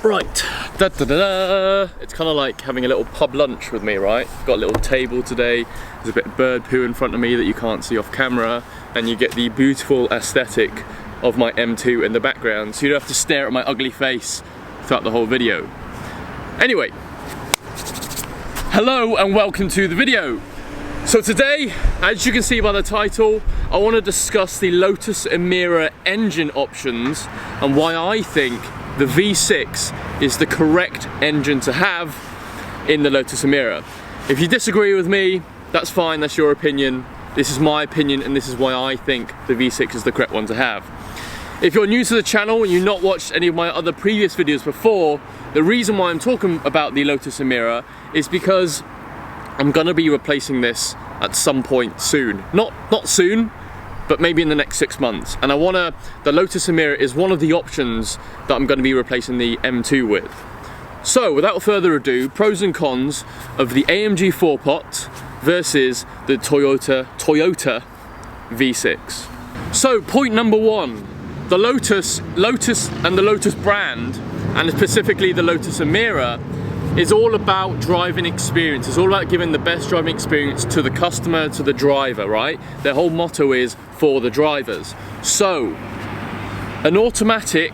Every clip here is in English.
Right, da, da, da, da. It's kind of like having a little pub lunch with me, right? Got a little table today, there's a bit of bird poo in front of me that you can't see off camera, and you get the beautiful aesthetic of my M2 in the background, so you don't have to stare at my ugly face throughout the whole video. Anyway, hello and welcome to the video. So today, as you can see by the title, I want to discuss the Lotus Emira engine options and why I think the V6 is the correct engine to have in the Lotus Emira. If you disagree with me, that's fine, that's your opinion. This is my opinion and this is why I think the V6 is the correct one to have. If you're new to the channel and you've not watched any of my other previous videos before, the reason why I'm talking about the Lotus Emira is because I'm gonna be replacing this at some point soon. Not soon, but maybe in the next 6 months. And the Lotus Emira is one of the options that I'm gonna be replacing the M2 with. So without further ado, pros and cons of the AMG 4-pot versus the Toyota V6. So point number one, the Lotus and the Lotus brand, and specifically the Lotus Emira, is all about driving experience. It's all about giving the best driving experience to the customer, to the driver, right? Their whole motto is for the drivers. So, an automatic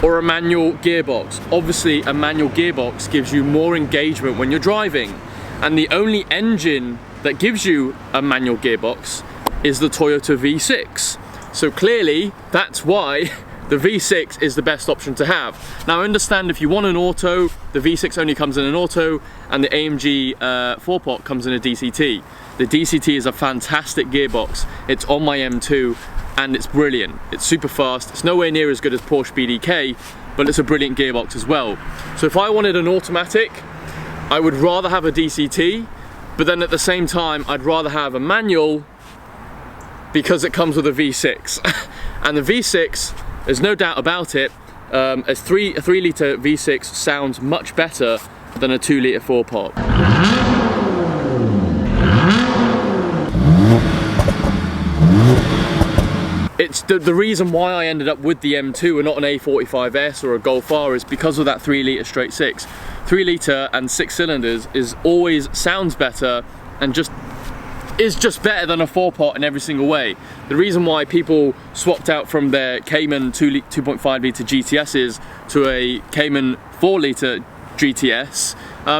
or a manual gearbox. Obviously, a manual gearbox gives you more engagement when you're driving. And the only engine that gives you a manual gearbox is the Toyota V6. So clearly, that's why the V6 is the best option to have. Now I understand if you want an auto, the V6 only comes in an auto, and the AMG 4-pot comes in a DCT. The DCT is a fantastic gearbox. It's on my M2 and it's brilliant. It's super fast. It's nowhere near as good as Porsche BDK, but it's a brilliant gearbox as well. So if I wanted an automatic, I would rather have a DCT, but then at the same time, I'd rather have a manual because it comes with a V6. And the V6, there's no doubt about it, a 3-litre V6 sounds much better than a 2-litre 4-pot. It's the reason why I ended up with the M2 and not an A45S or a Golf R is because of that 3-litre straight 6. 3-litre and 6 cylinders sounds better and is just better than a 4-pot in every single way. The reason why people swapped out from their Cayman 2.5 litre GTSs to a Cayman 4 litre GTS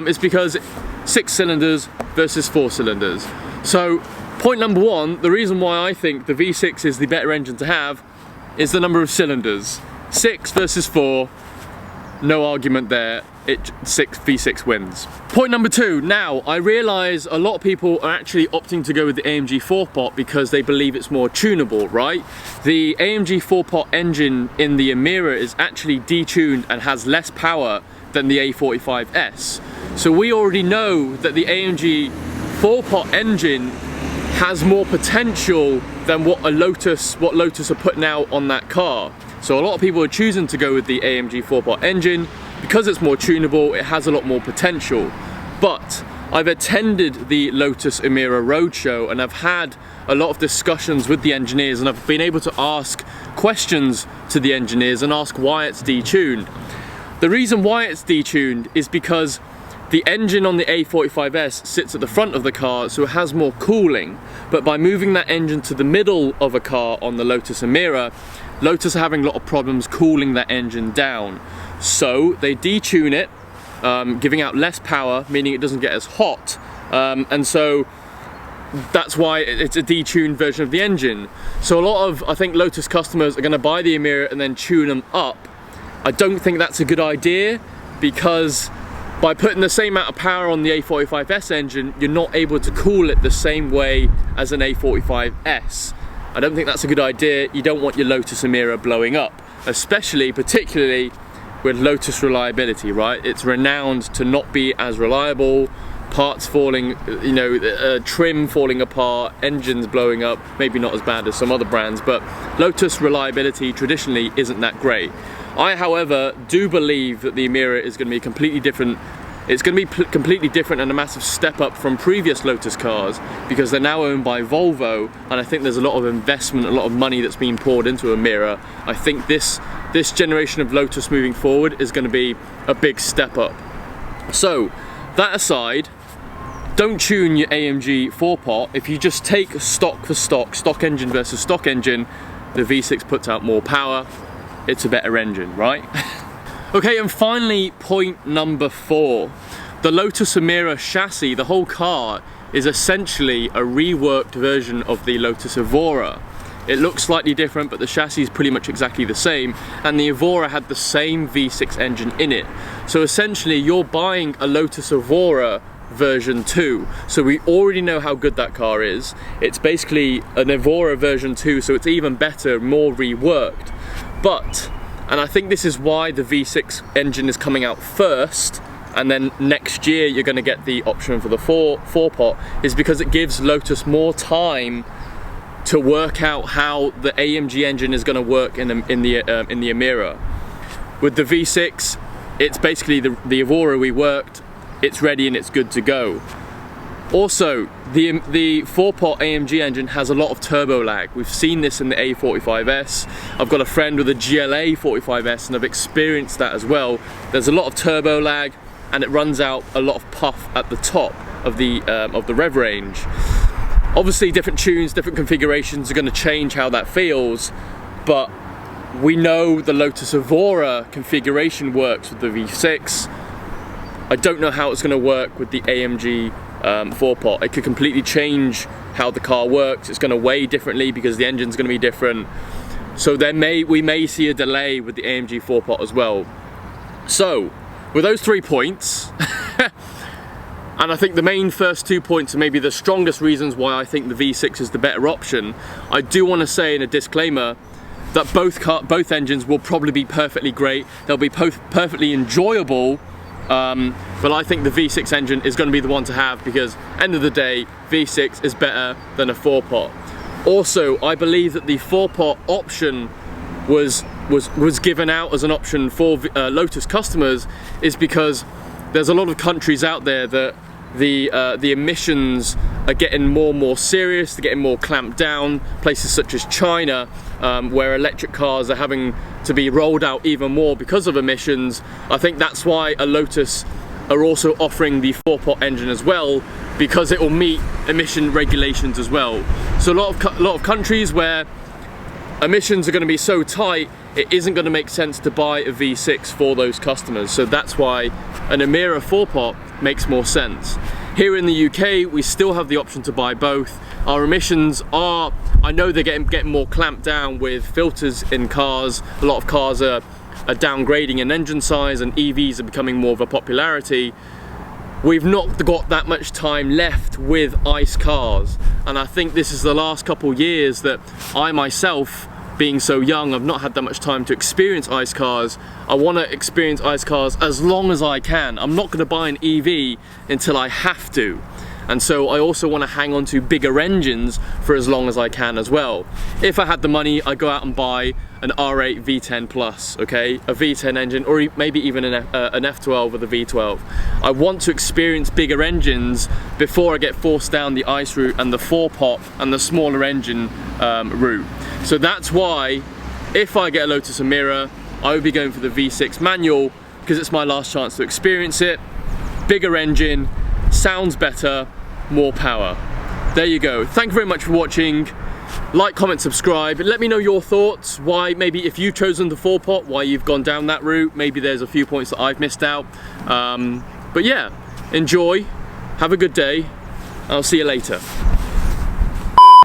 is because 6 cylinders versus 4 cylinders. So point number one, the reason why I think the V6 is the better engine to have is the number of cylinders. 6 versus 4, no argument there. V6 wins. Point number two, now I realise a lot of people are actually opting to go with the AMG 4-pot because they believe it's more tunable, right? The AMG 4-pot engine in the Emira is actually detuned and has less power than the A45S. So we already know that the AMG 4-pot engine has more potential than what Lotus are putting out on that car. So a lot of people are choosing to go with the AMG 4-pot engine because it's more tunable, it has a lot more potential. But I've attended the Lotus Emira Roadshow and I've had a lot of discussions with the engineers and I've been able to ask questions to the engineers and ask why it's detuned. The reason why it's detuned is because the engine on the A45S sits at the front of the car, so it has more cooling. But by moving that engine to the middle of a car on the Lotus Emira, Lotus are having a lot of problems cooling that engine down. So they detune it, giving out less power, meaning it doesn't get as hot. And so that's why it's a detuned version of the engine. So a lot of, I think, Lotus customers are gonna buy the Emira and then tune them up. I don't think that's a good idea because by putting the same amount of power on the A45S engine, you're not able to cool it the same way as an A45S. I don't think that's a good idea. You don't want your Lotus Emira blowing up, particularly with Lotus reliability, right? It's renowned to not be as reliable, parts falling, trim falling apart, engines blowing up, maybe not as bad as some other brands, but Lotus reliability traditionally isn't that great. I, however, do believe that the Emira is going to be a completely different It's going to be completely different and a massive step up from previous Lotus cars, because they're now owned by Volvo, and I think there's a lot of investment, a lot of money that's being poured into Emira. I think this generation of Lotus moving forward is going to be a big step up. So that aside, don't tune your AMG 4-pot. If you just take stock for stock engine versus stock engine, the V6 puts out more power. It's a better engine, right? Okay, and finally, point number 4. The Lotus Emira chassis, the whole car, is essentially a reworked version of the Lotus Evora. It looks slightly different, but the chassis is pretty much exactly the same, and the Evora had the same V6 engine in it. So essentially, you're buying a Lotus Evora version 2, so we already know how good that car is. It's basically an Evora version 2, so it's even better, more reworked. But, and I think this is why the V6 engine is coming out first, and then next year you're going to get the option for the 4-pot, is because it gives Lotus more time to work out how the AMG engine is going to work in the Emira. With the V6, it's basically the Evora reworked. It's ready and it's good to go. Also, the 4-pot AMG engine has a lot of turbo lag. We've seen this in the A45S. I've got a friend with a GLA 45S and I've experienced that as well. There's a lot of turbo lag and it runs out a lot of puff at the top of the rev range. Obviously, different tunes, different configurations are going to change how that feels, but we know the Lotus Evora configuration works with the V6. I don't know how it's going to work with the AMG 4-pot. It could completely change how the car works. It's going to weigh differently because the engine's going to be different. So we may see a delay with the AMG 4-pot as well. So, with those 3 points, and I think the main first 2 points are maybe the strongest reasons why I think the V6 is the better option, I do want to say in a disclaimer that both engines will probably be perfectly great. They'll be perfectly enjoyable. But I think the V6 engine is going to be the one to have, because end of the day, V6 is better than a 4-pot. Also, I believe that the 4-pot option was given out as an option for Lotus customers is because there's a lot of countries out there that the emissions are getting more and more serious, they're getting more clamped down. Places such as China, where electric cars are having to be rolled out even more because of emissions. I think that's why a Lotus are also offering the 4-pot engine as well, because it will meet emission regulations as well. So a lot of countries where emissions are going to be so tight, it isn't going to make sense to buy a V6 for those customers. So that's why an Emira 4-pot makes more sense. Here in the UK, we still have the option to buy both. Our emissions are, I know they're getting more clamped down with filters in cars. A lot of cars are downgrading in engine size, and EVs are becoming more of a popularity. We've not got that much time left with ICE cars, and I think this is the last couple years that I myself, being so young, I've not had that much time to experience ICE cars. I want to experience ICE cars as long as I can. I'm not going to buy an EV until I have to. And so I also want to hang on to bigger engines for as long as I can as well. If I had the money, I'd go out and buy an R8 V10 Plus, okay? A V10 engine, or maybe even an F12 with a V12. I want to experience bigger engines before I get forced down the ICE route and the 4-pot and the smaller engine route. So that's why, if I get a Lotus Emira, I would be going for the V6 manual, because it's my last chance to experience it. Bigger engine, sounds better, more power. There you go. Thank you very much for watching. Like, comment, subscribe. Let me know your thoughts. Why, maybe if you've chosen the 4-pot, why you've gone down that route. Maybe there's a few points that I've missed out. But yeah, enjoy. Have a good day. I'll see you later.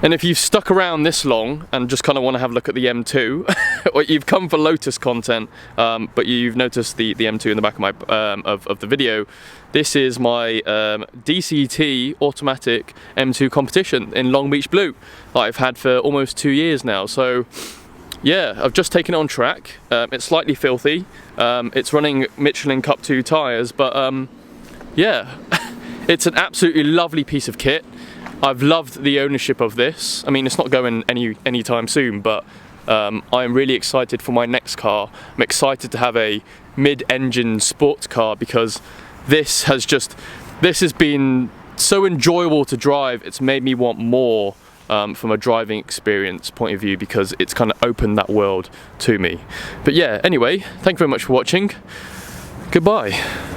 And if you've stuck around this long and just kind of want to have a look at the M2, or you've come for Lotus content, but you've noticed the M2 in the back of my of the video, this is my DCT automatic M2 competition in Long Beach Blue that I've had for almost 2 years now. So yeah, I've just taken it on track. It's slightly filthy. It's running Michelin Cup 2 tyres, but yeah, it's an absolutely lovely piece of kit. I've loved the ownership of this. I mean, it's not going anytime soon, but I'm really excited for my next car. I'm excited to have a mid-engine sports car, because this has been so enjoyable to drive. It's made me want more from a driving experience point of view, because it's kind of opened that world to me. But yeah, anyway, thank you very much for watching. Goodbye.